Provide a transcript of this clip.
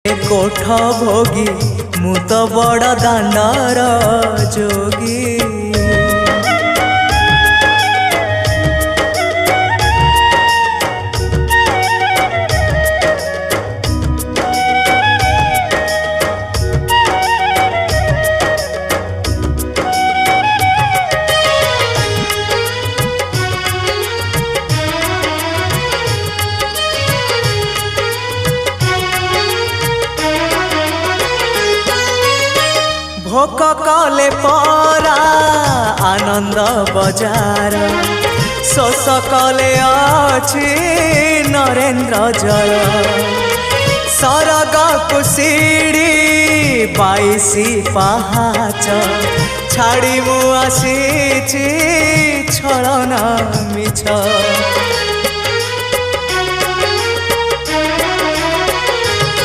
कोठ भोगी मु तो बड़ दांडर जोगी। भोक कले परा आनंद बजार शोष कले अछि नरेन्द्र जल। सरग कुशीड़ी 22 पहाच छाड़ी मु आसी छलना मिछ।